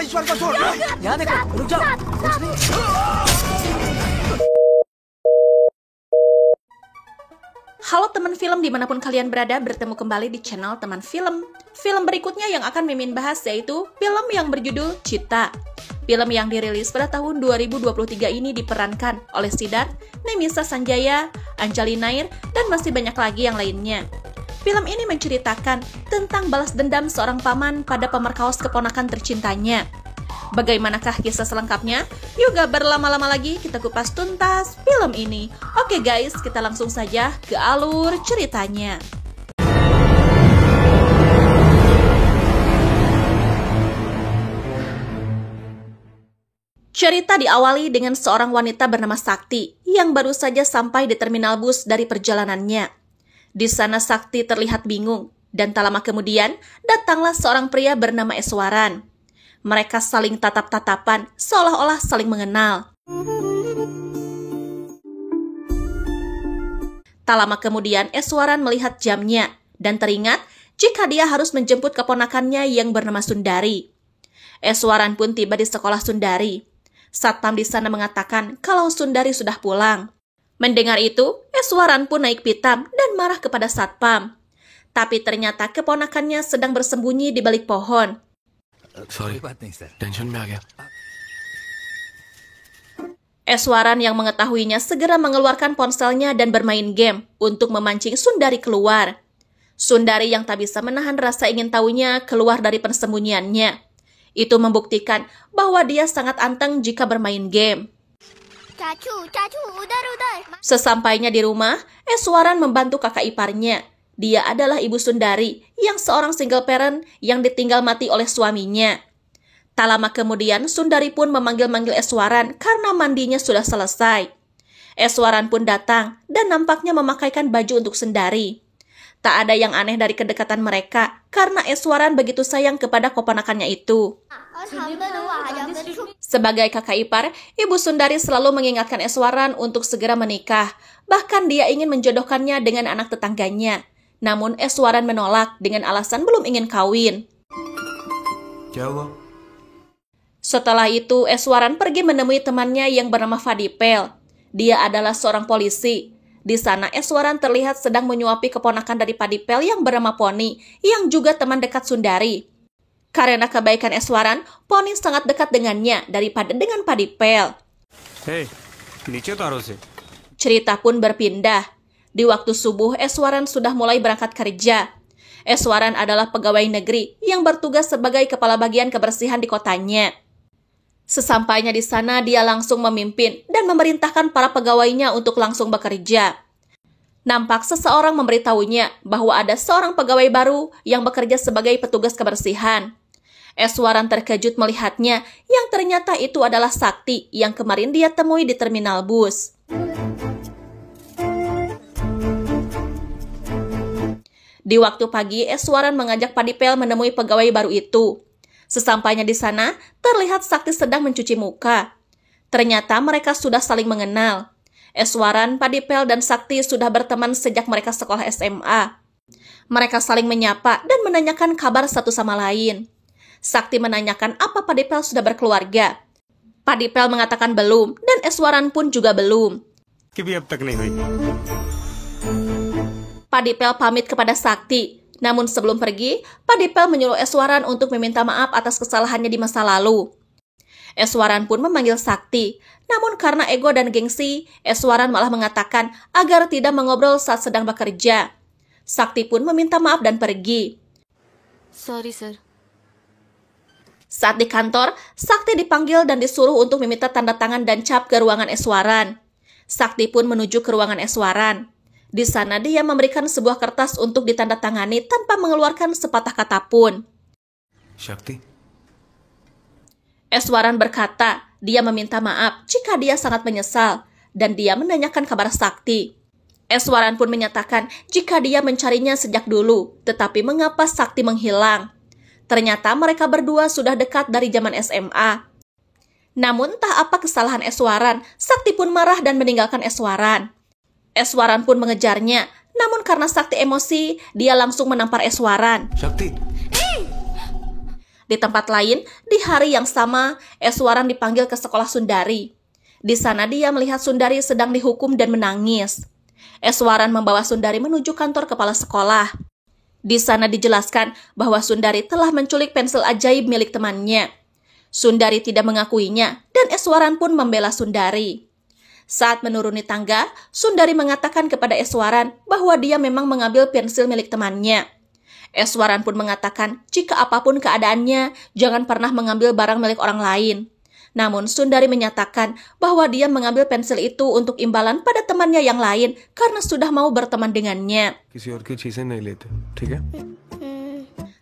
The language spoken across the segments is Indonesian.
ईश्वर को छोड़। यहाँ देखो, रुक जाओ। कुछ नहीं। Halo teman film dimanapun kalian berada, bertemu kembali di channel Teman Film. Film berikutnya yang akan Mimin bahas yaitu film yang berjudul Cita. Film yang dirilis pada tahun 2023 ini diperankan oleh Siddharth, Nemisa Sanjaya, Anjali Nair, dan masih banyak lagi yang lainnya. Film ini menceritakan tentang balas dendam seorang paman pada pemerkaos keponakan tercintanya. Bagaimanakah kisah selengkapnya? Yuk gak berlama-lama lagi, kita kupas tuntas film ini. Oke guys, kita langsung saja ke alur ceritanya. Cerita diawali dengan seorang wanita bernama Sakti yang baru saja sampai di terminal bus dari perjalanannya. Di sana Sakti terlihat bingung, dan tak lama kemudian datanglah seorang pria bernama Eswaran. Mereka saling tatap-tatapan, seolah-olah saling mengenal. Tak lama kemudian, Eswaran melihat jamnya dan teringat jika dia harus menjemput keponakannya yang bernama Sundari. Eswaran pun tiba di sekolah Sundari. Satpam di sana mengatakan kalau Sundari sudah pulang. Mendengar itu, Eswaran pun naik pitam dan marah kepada Satpam. Tapi ternyata keponakannya sedang bersembunyi di balik pohon. Sorry, tension में आ गया. Eswaran yang mengetahuinya segera mengeluarkan ponselnya dan bermain game untuk memancing Sundari keluar. Sundari yang tak bisa menahan rasa ingin tahunya keluar dari persembunyiannya. Itu membuktikan bahwa dia sangat anteng jika bermain game. Cacu, udar. Sesampainya di rumah, Eswaran membantu kakak iparnya. Dia adalah Ibu Sundari yang seorang single parent yang ditinggal mati oleh suaminya. Tak lama kemudian, Sundari pun memanggil-manggil Eswaran karena mandinya sudah selesai. Eswaran pun datang dan nampaknya memakaikan baju untuk Sundari. Tak ada yang aneh dari kedekatan mereka karena Eswaran begitu sayang kepada keponakannya itu. Sebagai kakak ipar, Ibu Sundari selalu mengingatkan Eswaran untuk segera menikah. Bahkan dia ingin menjodohkannya dengan anak tetangganya. Namun Eswaran menolak dengan alasan belum ingin kawin. Setelah itu, Eswaran pergi menemui temannya yang bernama Fadipel. Dia adalah seorang polisi. Di sana, Eswaran terlihat sedang menyuapi keponakan dari Fadipel yang bernama Poni, yang juga teman dekat Sundari. Karena kebaikan Eswaran, Poni sangat dekat dengannya daripada dengan Fadipel. Cerita pun berpindah. Di waktu subuh, Eswaran sudah mulai berangkat kerja. Eswaran adalah pegawai negeri yang bertugas sebagai kepala bagian kebersihan di kotanya. Sesampainya di sana, dia langsung memimpin dan memerintahkan para pegawainya untuk langsung bekerja. Nampak seseorang memberitahunya bahwa ada seorang pegawai baru yang bekerja sebagai petugas kebersihan. Eswaran terkejut melihatnya, yang ternyata itu adalah Sakti yang kemarin dia temui di terminal bus. Di waktu pagi, Eswaran mengajak Fadipel menemui pegawai baru itu. Sesampainya di sana, terlihat Sakti sedang mencuci muka. Ternyata mereka sudah saling mengenal. Eswaran, Fadipel, dan Sakti sudah berteman sejak mereka sekolah SMA. Mereka saling menyapa dan menanyakan kabar satu sama lain. Sakti menanyakan apa Fadipel sudah berkeluarga. Fadipel mengatakan belum, dan Eswaran pun juga belum. Fadipel pamit kepada Sakti. Namun sebelum pergi, Fadipel menyuruh Eswaran untuk meminta maaf atas kesalahannya di masa lalu. Eswaran pun memanggil Sakti. Namun karena ego dan gengsi, Eswaran malah mengatakan agar tidak mengobrol saat sedang bekerja. Sakti pun meminta maaf dan pergi. Sorry, sir. Saat di kantor, Sakti dipanggil dan disuruh untuk meminta tanda tangan dan cap ke ruangan Eswaran. Sakti pun menuju ke ruangan Eswaran. Di sana dia memberikan sebuah kertas untuk ditandatangani tanpa mengeluarkan sepatah kata pun. Sakti. Eswaran berkata, dia meminta maaf jika dia sangat menyesal, dan dia menanyakan kabar Sakti. Eswaran pun menyatakan jika dia mencarinya sejak dulu, tetapi mengapa Sakti menghilang. Ternyata mereka berdua sudah dekat dari zaman SMA. Namun entah apa kesalahan Eswaran, Sakti pun marah dan meninggalkan Eswaran. Eswaran pun mengejarnya, namun karena Sakti emosi, dia langsung menampar Eswaran. Sakti. Di tempat lain, di hari yang sama, Eswaran dipanggil ke sekolah Sundari. Di sana dia melihat Sundari sedang dihukum dan menangis. Eswaran membawa Sundari menuju kantor kepala sekolah. Di sana dijelaskan bahwa Sundari telah menculik pensil ajaib milik temannya. Sundari tidak mengakuinya dan Eswaran pun membela Sundari. Saat menuruni tangga, Sundari mengatakan kepada Eswaran bahwa dia memang mengambil pensil milik temannya. Eswaran pun mengatakan jika apapun keadaannya, jangan pernah mengambil barang milik orang lain. Namun Sundari menyatakan bahwa dia mengambil pensil itu untuk imbalan pada temannya yang lain karena sudah mau berteman dengannya.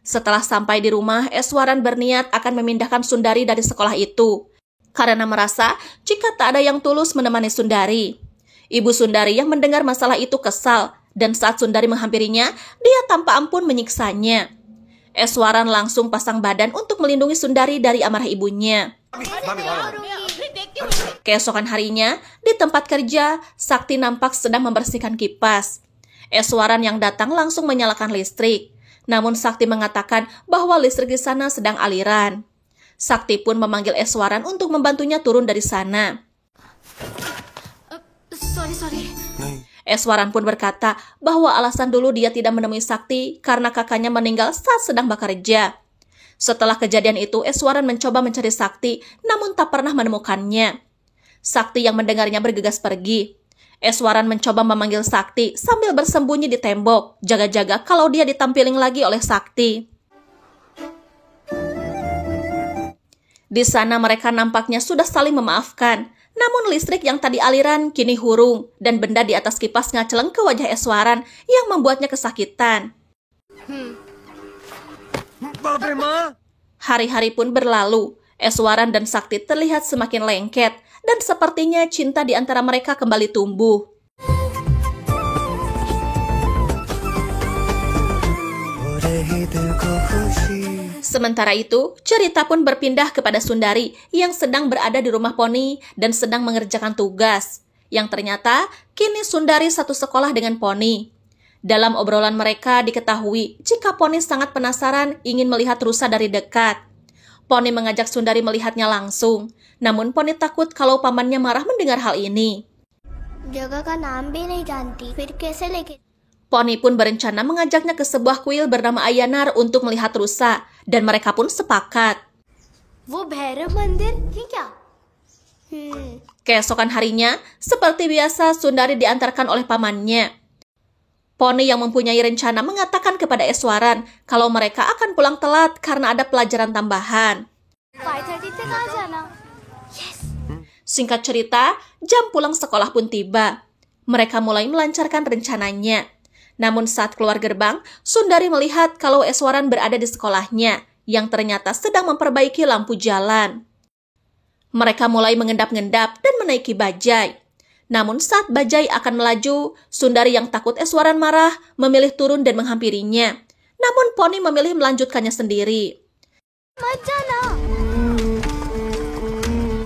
Setelah sampai di rumah, Eswaran berniat akan memindahkan Sundari dari sekolah itu karena merasa jika tak ada yang tulus menemani Sundari. Ibu Sundari yang mendengar masalah itu kesal, dan saat Sundari menghampirinya, dia tanpa ampun menyiksanya. Eswaran langsung pasang badan untuk melindungi Sundari dari amarah ibunya. Keesokan harinya, di tempat kerja, Sakti nampak sedang membersihkan kipas. Eswaran yang datang langsung menyalakan listrik. Namun Sakti mengatakan bahwa listrik di sana sedang aliran. Sakti pun memanggil Eswaran untuk membantunya turun dari sana. Sorry. Eswaran pun berkata bahwa alasan dulu dia tidak menemui Sakti karena kakaknya meninggal saat sedang bekerja. Setelah kejadian itu, Eswaran mencoba mencari Sakti, namun tak pernah menemukannya. Sakti yang mendengarnya bergegas pergi. Eswaran mencoba memanggil Sakti sambil bersembunyi di tembok, jaga-jaga kalau dia ditampiling lagi oleh Sakti. Di sana mereka nampaknya sudah saling memaafkan, namun listrik yang tadi aliran kini hurung dan benda di atas kipas ngaceleng ke wajah Eswaran yang membuatnya kesakitan. Hari-hari pun berlalu, Eswaran dan Sakti terlihat semakin lengket dan sepertinya cinta di antara mereka kembali tumbuh. Sementara itu, cerita pun berpindah kepada Sundari yang sedang berada di rumah Poni dan sedang mengerjakan tugas. Yang ternyata, kini Sundari satu sekolah dengan Poni. Dalam obrolan mereka diketahui jika Poni sangat penasaran ingin melihat rusa dari dekat. Poni mengajak Sundari melihatnya langsung, namun Poni takut kalau pamannya marah mendengar hal ini. Poni pun berencana mengajaknya ke sebuah kuil bernama Ayanar untuk melihat rusa, dan mereka pun sepakat. Keesokan harinya, seperti biasa Sundari diantarkan oleh pamannya. Poni yang mempunyai rencana mengatakan kepada Eswaran kalau mereka akan pulang telat karena ada pelajaran tambahan. Singkat cerita, jam pulang sekolah pun tiba. Mereka mulai melancarkan rencananya. Namun saat keluar gerbang, Sundari melihat kalau Eswaran berada di sekolahnya, yang ternyata sedang memperbaiki lampu jalan. Mereka mulai mengendap-ngendap dan menaiki bajai. Namun saat bajai akan melaju, Sundari yang takut Eswaran marah, memilih turun dan menghampirinya. Namun Poni memilih melanjutkannya sendiri.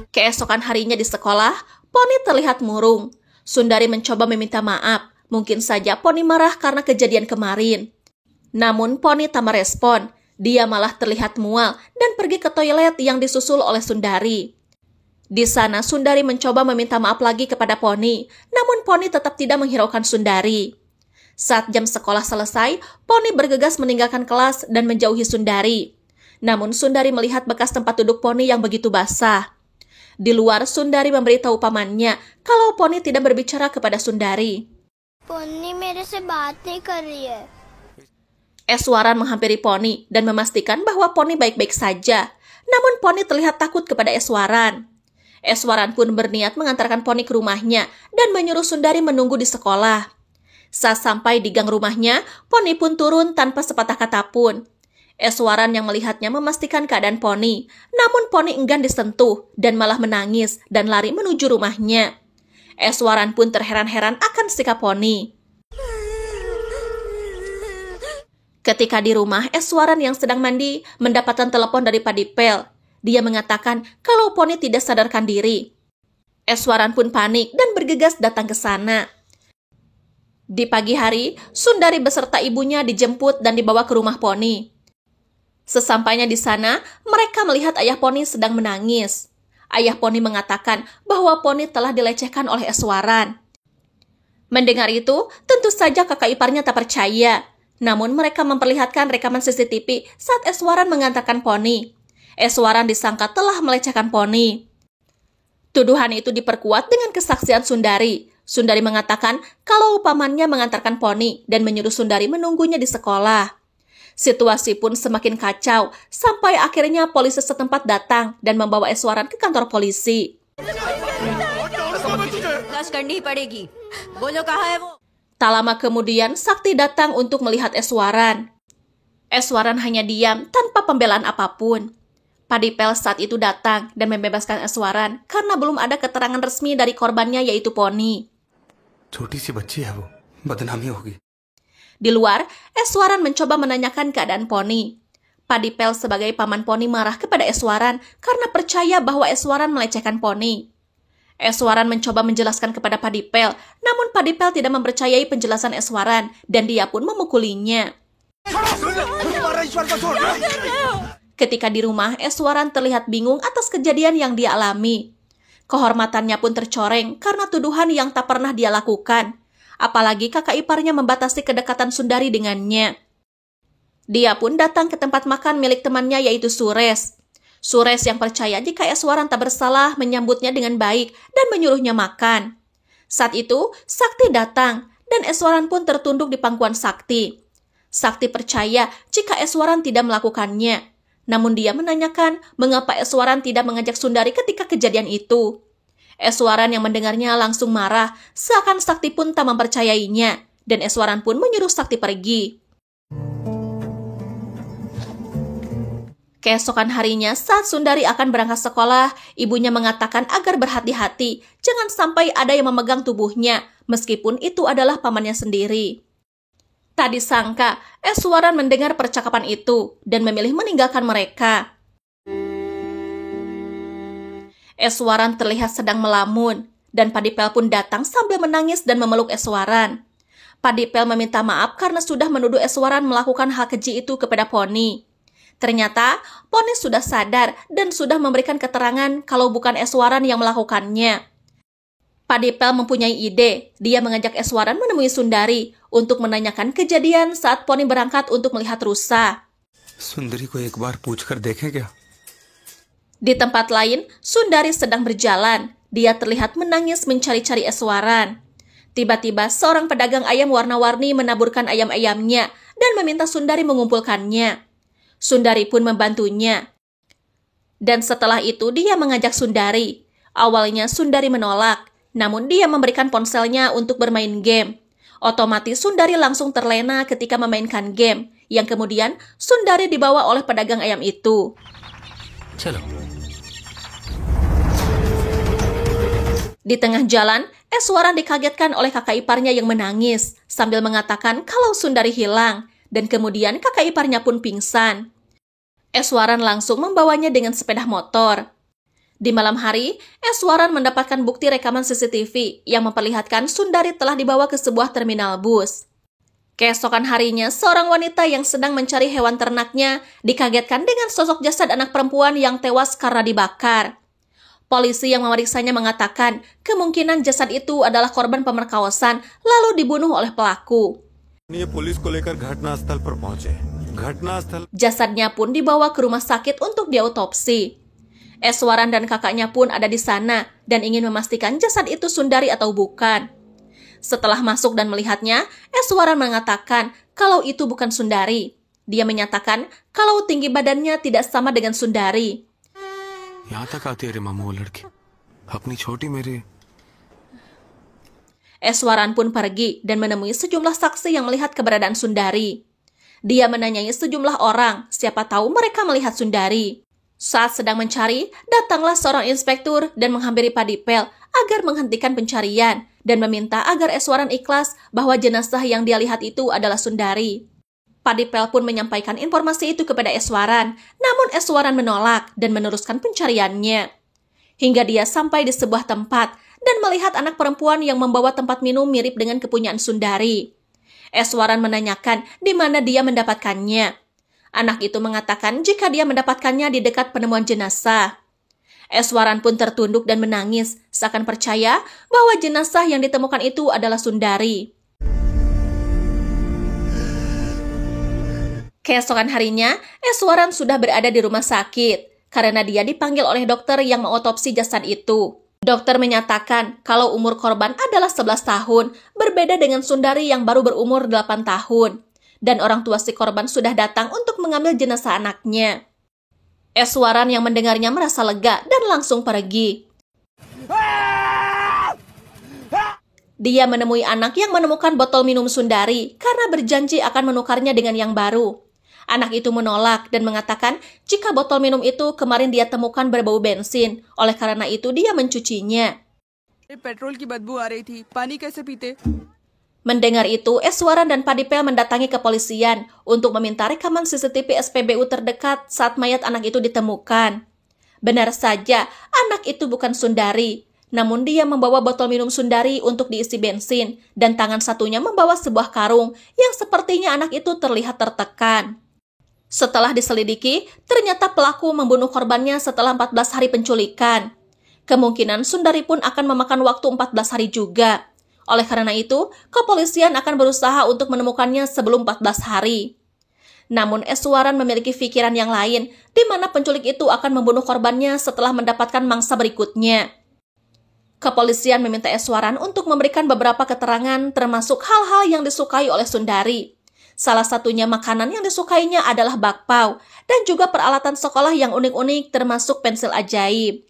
Keesokan harinya di sekolah, Poni terlihat murung. Sundari mencoba meminta maaf. Mungkin saja Poni marah karena kejadian kemarin. Namun Poni tak merespon. Dia malah terlihat mual dan pergi ke toilet yang disusul oleh Sundari. Di sana Sundari mencoba meminta maaf lagi kepada Poni, namun Poni tetap tidak menghiraukan Sundari. Saat jam sekolah selesai, Poni bergegas meninggalkan kelas dan menjauhi Sundari. Namun Sundari melihat bekas tempat duduk Poni yang begitu basah. Di luar, Sundari memberitahu pamannya kalau Poni tidak berbicara kepada Sundari. पोन्नी मेरे से बात नहीं कर रही है. Eswaran menghampiri Poni dan memastikan bahwa Poni baik-baik saja. Namun Poni terlihat takut kepada Eswaran. Eswaran pun berniat mengantarkan Poni ke rumahnya dan menyuruh Sundari menunggu di sekolah. Saat sampai di gang rumahnya, Poni pun turun tanpa sepatah kata pun. Eswaran yang melihatnya memastikan keadaan Poni, namun Poni enggan disentuh dan malah menangis dan lari menuju rumahnya. Eswaran pun terheran-heran akan sikap Poni. Ketika di rumah, Eswaran yang sedang mandi mendapatkan telepon dari Padipel. Dia mengatakan kalau Poni tidak sadarkan diri. Eswaran pun panik dan bergegas datang ke sana. Di pagi hari, Sundari beserta ibunya dijemput dan dibawa ke rumah Poni. Sesampainya di sana, mereka melihat ayah Poni sedang menangis. Ayah Poni mengatakan bahwa Poni telah dilecehkan oleh Eswaran. Mendengar itu, tentu saja kakak iparnya tak percaya. Namun mereka memperlihatkan rekaman CCTV saat Eswaran mengantarkan Poni. Eswaran disangka telah melecehkan Poni. Tuduhan itu diperkuat dengan kesaksian Sundari. Sundari mengatakan kalau pamannya mengantarkan Poni dan menyuruh Sundari menunggunya di sekolah. Situasi pun semakin kacau sampai akhirnya polisi setempat datang dan membawa Eswaran ke kantor polisi. Tak lama kemudian, Sakti datang untuk melihat Eswaran. Eswaran hanya diam tanpa pembelaan apapun. Padipel saat itu datang dan membebaskan Eswaran karena belum ada keterangan resmi dari korbannya yaitu Poni. छोटी सी बच्ची है वो, बदनामी होगी. Di luar, Eswaran mencoba menanyakan keadaan Poni. Padipel sebagai paman Poni marah kepada Eswaran karena percaya bahwa Eswaran melecehkan Poni. Eswaran mencoba menjelaskan kepada Padipel, namun Padipel tidak mempercayai penjelasan Eswaran dan dia pun memukulinya. Ketika di rumah, Eswaran terlihat bingung atas kejadian yang dia alami. Kehormatannya pun tercoreng karena tuduhan yang tak pernah dia lakukan. Apalagi kakak iparnya membatasi kedekatan Sundari dengannya. Dia pun datang ke tempat makan milik temannya yaitu Sures. Sures yang percaya jika Eswaran tak bersalah menyambutnya dengan baik dan menyuruhnya makan. Saat itu, Sakti datang dan Eswaran pun tertunduk di pangkuan Sakti. Sakti percaya jika Eswaran tidak melakukannya. Namun dia menanyakan mengapa Eswaran tidak mengajak Sundari ketika kejadian itu. Eswaran yang mendengarnya langsung marah, seakan Sakti pun tak mempercayainya, dan Eswaran pun menyuruh Sakti pergi. Keesokan harinya, saat Sundari akan berangkat sekolah, ibunya mengatakan agar berhati-hati, jangan sampai ada yang memegang tubuhnya, meskipun itu adalah pamannya sendiri. Tak disangka, Eswaran mendengar percakapan itu dan memilih meninggalkan mereka. Eswaran terlihat sedang melamun, dan Padipel pun datang sambil menangis dan memeluk Eswaran. Padipel meminta maaf karena sudah menuduh Eswaran melakukan hal keji itu kepada Poni. Ternyata, Poni sudah sadar dan sudah memberikan keterangan kalau bukan Eswaran yang melakukannya. Padipel mempunyai ide, dia mengajak Eswaran menemui Sundari untuk menanyakan kejadian saat Poni berangkat untuk melihat rusa. सुंदरी को एक बार पूछकर देखें क्या? Di tempat lain, Sundari sedang berjalan. Dia terlihat menangis mencari-cari Eswaran. Tiba-tiba seorang pedagang ayam warna-warni menaburkan ayam-ayamnya dan meminta Sundari mengumpulkannya. Sundari pun membantunya. Dan setelah itu dia mengajak Sundari. Awalnya Sundari menolak, namun dia memberikan ponselnya untuk bermain game. Otomatis Sundari langsung terlena ketika memainkan game, yang kemudian Sundari dibawa oleh pedagang ayam itu. चलो. Di tengah jalan, Eswaran dikagetkan oleh kakak iparnya yang menangis, sambil mengatakan kalau Sundari hilang, dan kemudian kakak iparnya pun pingsan. Eswaran langsung membawanya dengan sepeda motor. Di malam hari, Eswaran mendapatkan bukti rekaman CCTV yang memperlihatkan Sundari telah dibawa ke sebuah terminal bus. Keesokan harinya, seorang wanita yang sedang mencari hewan ternaknya dikagetkan dengan sosok jasad anak perempuan yang tewas karena dibakar. Polisi yang memeriksanya mengatakan kemungkinan jasad itu adalah korban pemerkosaan lalu dibunuh oleh pelaku. Jasadnya pun dibawa ke rumah sakit untuk diautopsi. Eswaran dan kakaknya pun ada di sana dan ingin memastikan jasad itu Sundari atau bukan. Setelah masuk dan melihatnya, Eswaran mengatakan kalau itu bukan Sundari. Dia menyatakan kalau tinggi badannya tidak sama dengan Sundari. यहाँ तक आती है रे मामू वो लड़की, अपनी छोटी मेरी. Eswaran pun pergi dan menemui sejumlah saksi yang melihat keberadaan Sundari. Dia menanyai sejumlah orang, siapa tahu mereka melihat Sundari. Saat sedang mencari, datanglah seorang inspektur dan menghampiri Padipel agar menghentikan pencarian dan meminta agar Eswaran ikhlas bahwa jenazah yang dia lihat itu adalah Sundari. Padipel pun menyampaikan informasi itu kepada Eswaran, namun Eswaran menolak dan meneruskan pencariannya. Hingga dia sampai di sebuah tempat dan melihat anak perempuan yang membawa tempat minum mirip dengan kepunyaan Sundari. Eswaran menanyakan di mana dia mendapatkannya. Anak itu mengatakan jika dia mendapatkannya di dekat penemuan jenazah. Eswaran pun tertunduk dan menangis, seakan percaya bahwa jenazah yang ditemukan itu adalah Sundari. Keesokan harinya, Eswaran sudah berada di rumah sakit karena dia dipanggil oleh dokter yang mengotopsi jasad itu. Dokter menyatakan kalau umur korban adalah 11 tahun, berbeda dengan Sundari yang baru berumur 8 tahun. Dan orang tua si korban sudah datang untuk mengambil jenazah anaknya. Eswaran yang mendengarnya merasa lega dan langsung pergi. Dia menemui anak yang menemukan botol minum Sundari karena berjanji akan menukarnya dengan yang baru. Anak itu menolak dan mengatakan jika botol minum itu kemarin dia temukan berbau bensin, oleh karena itu dia mencucinya. Petrol की बदबू आ रही थी, पानी कैसे पीते? Mendengar itu, Eswaran dan Padipel mendatangi kepolisian untuk meminta rekaman CCTV SPBU terdekat saat mayat anak itu ditemukan. Benar saja, anak itu bukan Sundari, namun dia membawa botol minum Sundari untuk diisi bensin, dan tangan satunya membawa sebuah karung yang sepertinya anak itu terlihat tertekan. Setelah diselidiki, ternyata pelaku membunuh korbannya setelah 14 hari penculikan. Kemungkinan Sundari pun akan memakan waktu 14 hari juga. Oleh karena itu, kepolisian akan berusaha untuk menemukannya sebelum 14 hari. Namun Eswaran memiliki pikiran yang lain, di mana penculik itu akan membunuh korbannya setelah mendapatkan mangsa berikutnya. Kepolisian meminta Eswaran untuk memberikan beberapa keterangan termasuk hal-hal yang disukai oleh Sundari. Salah satunya makanan yang disukainya adalah bakpao dan juga peralatan sekolah yang unik-unik termasuk pensil ajaib.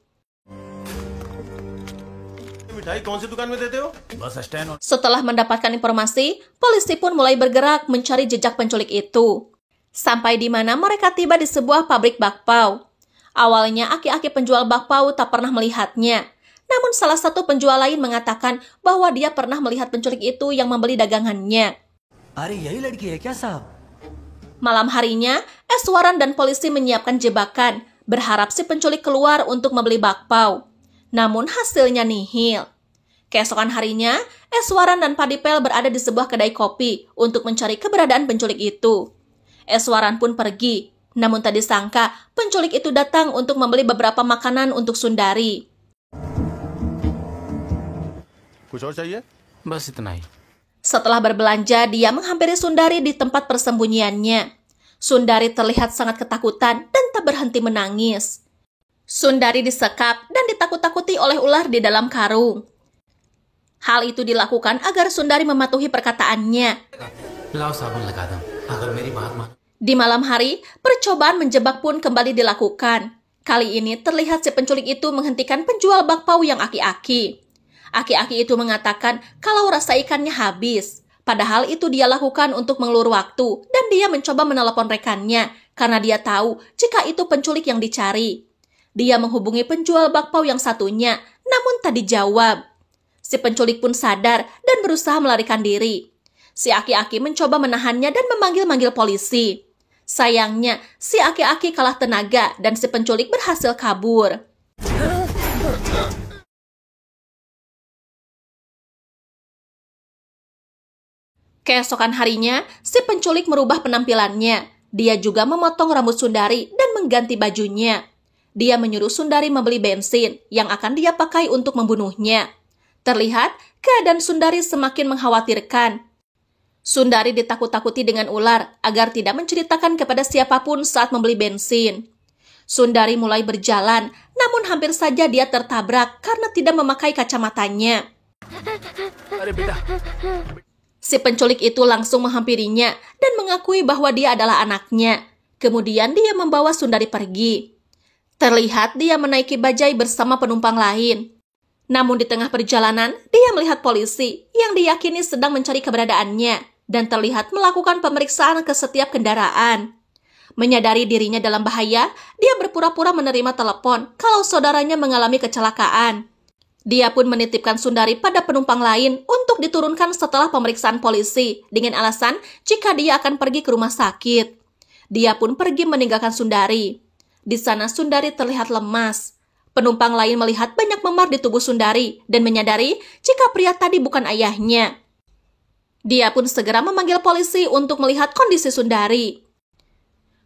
Setelah mendapatkan informasi, polisi pun mulai bergerak mencari jejak penculik itu. Sampai di mana mereka tiba di sebuah pabrik bakpao. Awalnya aki-aki penjual bakpao tak pernah melihatnya. Namun salah satu penjual lain mengatakan bahwa dia pernah melihat penculik itu yang membeli dagangannya. Malam harinya, Eswaran dan polisi menyiapkan jebakan, berharap si penculik keluar untuk membeli bakpao. Namun hasilnya nihil. Keesokan harinya, Eswaran dan Padipel berada di sebuah kedai kopi untuk mencari keberadaan penculik itu. Eswaran pun pergi, namun tak disangka penculik itu datang untuk membeli beberapa makanan untuk Sundari. बस इतना ही। Setelah berbelanja, dia menghampiri Sundari di tempat persembunyiannya. Sundari terlihat sangat ketakutan dan tak berhenti menangis. Sundari disekap dan ditakut-takuti oleh ular di dalam karung. Hal itu dilakukan agar Sundari mematuhi perkataannya. लाओ साबुन लगा दो अगर मेरी बात मान। Di malam hari, percobaan menjebak pun kembali dilakukan. Kali ini terlihat si penculik itu menghentikan penjual bakpao yang aki-aki. Aki-aki itu mengatakan kalau rasa ikannya habis. Padahal itu dia lakukan untuk mengulur waktu dan dia mencoba menelepon rekannya karena dia tahu jika itu penculik yang dicari. Dia menghubungi penjual bakpao yang satunya, namun tak dijawab. Si penculik pun sadar dan berusaha melarikan diri. Si aki-aki mencoba menahannya dan memanggil-manggil polisi. Sayangnya, si aki-aki kalah tenaga dan si penculik berhasil kabur. Keesokan harinya, si penculik merubah penampilannya. Dia juga memotong rambut Sundari dan mengganti bajunya. Dia menyuruh Sundari membeli bensin yang akan dia pakai untuk membunuhnya. Terlihat, keadaan Sundari semakin mengkhawatirkan. Sundari ditakut-takuti dengan ular agar tidak menceritakan kepada siapapun saat membeli bensin. Sundari mulai berjalan, namun hampir saja dia tertabrak karena tidak memakai kacamatanya. Si penculik itu langsung menghampirinya dan mengakui bahwa dia adalah anaknya. Kemudian dia membawa Sundari pergi. Terlihat dia menaiki bajai bersama penumpang lain. Namun di tengah perjalanan, dia melihat polisi yang diyakini sedang mencari keberadaannya dan terlihat melakukan pemeriksaan ke setiap kendaraan. Menyadari dirinya dalam bahaya, dia berpura-pura menerima telepon kalau saudaranya mengalami kecelakaan. Dia pun menitipkan Sundari pada penumpang lain untuk diturunkan setelah pemeriksaan polisi dengan alasan jika dia akan pergi ke rumah sakit. Dia pun pergi meninggalkan Sundari. Di sana Sundari terlihat lemas. Penumpang lain melihat banyak memar di tubuh Sundari dan menyadari jika pria tadi bukan ayahnya. Dia pun segera memanggil polisi untuk melihat kondisi Sundari.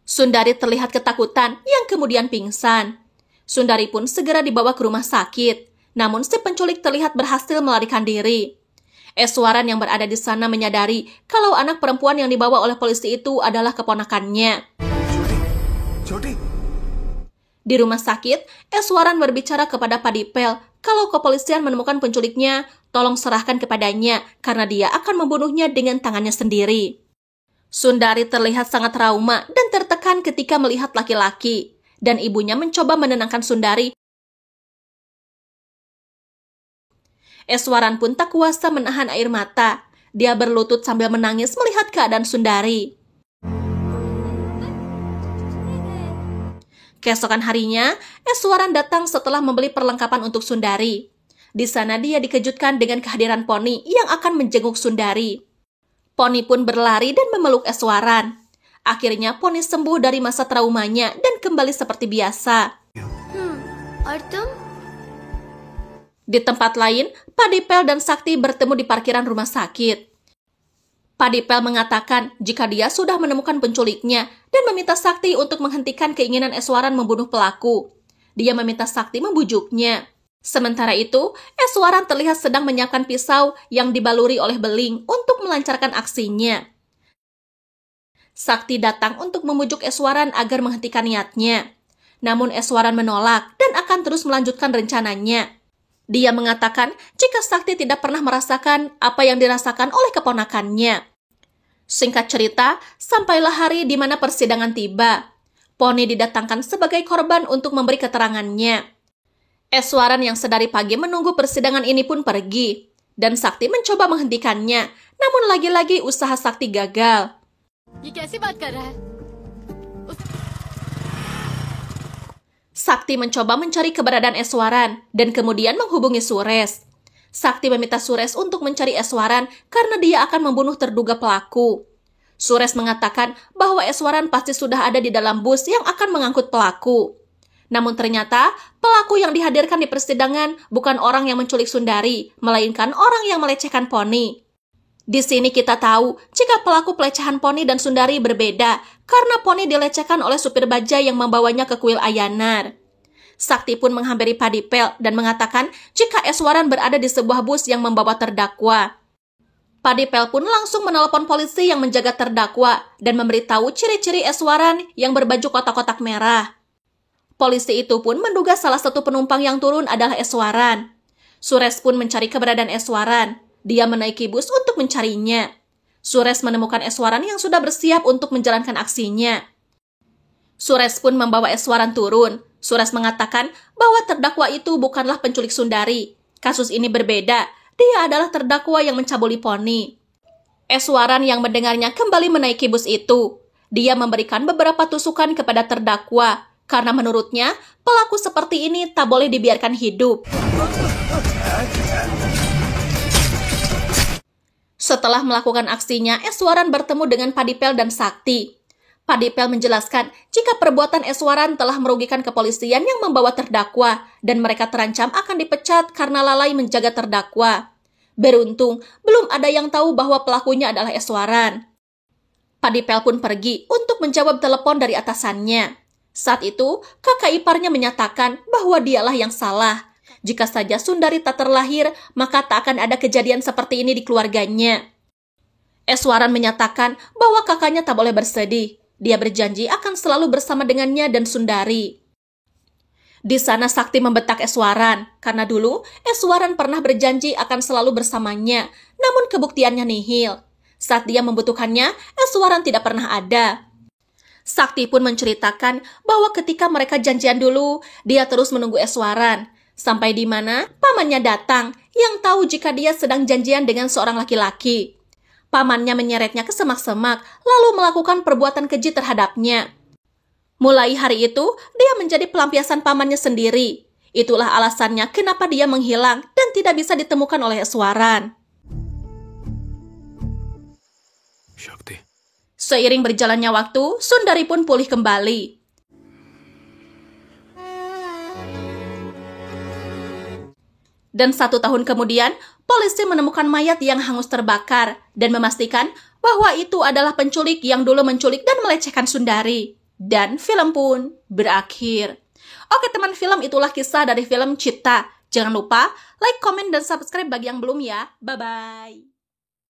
Sundari terlihat ketakutan yang kemudian pingsan. Sundari pun segera dibawa ke rumah sakit, namun si penculik terlihat berhasil melarikan diri. Eswaran yang berada di sana menyadari kalau anak perempuan yang dibawa oleh polisi itu adalah keponakannya. Di rumah sakit, Eswaran berbicara kepada Padipel kalau kepolisian menemukan penculiknya, tolong serahkan kepadanya karena dia akan membunuhnya dengan tangannya sendiri. Sundari terlihat sangat trauma dan tertekan ketika melihat laki-laki, dan ibunya mencoba menenangkan Sundari. Eswaran pun tak kuasa menahan air mata. Dia berlutut sambil menangis melihat keadaan Sundari. Keesokan harinya, Eswaran datang setelah membeli perlengkapan untuk Sundari. Di sana dia dikejutkan dengan kehadiran Poni yang akan menjenguk Sundari. Poni pun berlari dan memeluk Eswaran. Akhirnya Poni sembuh dari masa traumanya dan kembali seperti biasa. और तुम? Di tempat lain, Padipel dan Sakti bertemu di parkiran rumah sakit. Padipel mengatakan jika dia sudah menemukan penculiknya dan meminta Sakti untuk menghentikan keinginan Eswaran membunuh pelaku. Dia meminta Sakti membujuknya. Sementara itu, Eswaran terlihat sedang menyiapkan pisau yang dibaluri oleh beling untuk melancarkan aksinya. Sakti datang untuk membujuk Eswaran agar menghentikan niatnya. Namun Eswaran menolak dan akan terus melanjutkan rencananya. Dia mengatakan jika Sakti tidak pernah merasakan apa yang dirasakan oleh keponakannya. Singkat cerita, sampailah hari di mana persidangan tiba. Poni didatangkan sebagai korban untuk memberi keterangannya. Eswaran yang sedari pagi menunggu persidangan ini pun pergi. Dan Sakti mencoba menghentikannya, namun lagi-lagi usaha Sakti gagal. ये कैसी बात कर रहा है? Sakti mencoba mencari keberadaan Eswaran dan kemudian menghubungi Sures. Sakti meminta Sures untuk mencari Eswaran karena dia akan membunuh terduga pelaku. Sures mengatakan bahwa Eswaran pasti sudah ada di dalam bus yang akan mengangkut pelaku. Namun ternyata pelaku yang dihadirkan di persidangan bukan orang yang menculik Sundari, melainkan orang yang melecehkan Poni. Di sini kita tahu jika pelaku pelecehan Poni dan Sundari berbeda karena Poni dilecehkan oleh supir bajai yang membawanya ke kuil Ayanar. Sakti pun menghampiri Padipel dan mengatakan jika Eswaran berada di sebuah bus yang membawa terdakwa. Padipel pun langsung menelepon polisi yang menjaga terdakwa dan memberitahu ciri-ciri Eswaran yang berbaju kotak-kotak merah. Polisi itu pun menduga salah satu penumpang yang turun adalah Eswaran. Sures pun mencari keberadaan Eswaran. Dia menaiki bus untuk mencarinya. Sures menemukan Eswaran yang sudah bersiap untuk menjalankan aksinya. Sures pun membawa Eswaran turun. Sures mengatakan bahwa terdakwa itu bukanlah penculik Sundari. Kasus ini berbeda. Dia adalah terdakwa yang mencabuli Poni. Eswaran yang mendengarnya kembali menaiki bus itu. Dia memberikan beberapa tusukan kepada terdakwa karena menurutnya pelaku seperti ini tak boleh dibiarkan hidup. Setelah melakukan aksinya, Eswaran bertemu dengan Padipel dan Sakti. Padipel menjelaskan jika perbuatan Eswaran telah merugikan kepolisian yang membawa terdakwa dan mereka terancam akan dipecat karena lalai menjaga terdakwa. Beruntung, belum ada yang tahu bahwa pelakunya adalah Eswaran. Padipel pun pergi untuk menjawab telepon dari atasannya. Saat itu, kakak iparnya menyatakan bahwa dialah yang salah. Jika saja Sundari tak terlahir, maka tak akan ada kejadian seperti ini di keluarganya. Eswaran menyatakan bahwa kakaknya tak boleh bersedih. Dia berjanji akan selalu bersama dengannya dan Sundari. Di sana Sakti membentak Eswaran, karena dulu Eswaran pernah berjanji akan selalu bersamanya, namun kebuktiannya nihil. Saat dia membutuhkannya, Eswaran tidak pernah ada. Sakti pun menceritakan bahwa ketika mereka janjian dulu, dia terus menunggu Eswaran. Sampai di mana pamannya datang yang tahu jika dia sedang janjian dengan seorang laki-laki. Pamannya menyeretnya ke semak-semak lalu melakukan perbuatan keji terhadapnya. Mulai hari itu, dia menjadi pelampiasan pamannya sendiri. Itulah alasannya kenapa dia menghilang dan tidak bisa ditemukan oleh Eswaran. Shakti. Seiring berjalannya waktu, Sundari pun pulih kembali. Dan 1 tahun kemudian, polisi menemukan mayat yang hangus terbakar dan memastikan bahwa itu adalah penculik yang dulu menculik dan melecehkan Sundari. Dan film pun berakhir. Oke teman film, itulah kisah dari film Cita. Jangan lupa like, komen, dan subscribe bagi yang belum ya. Bye-bye.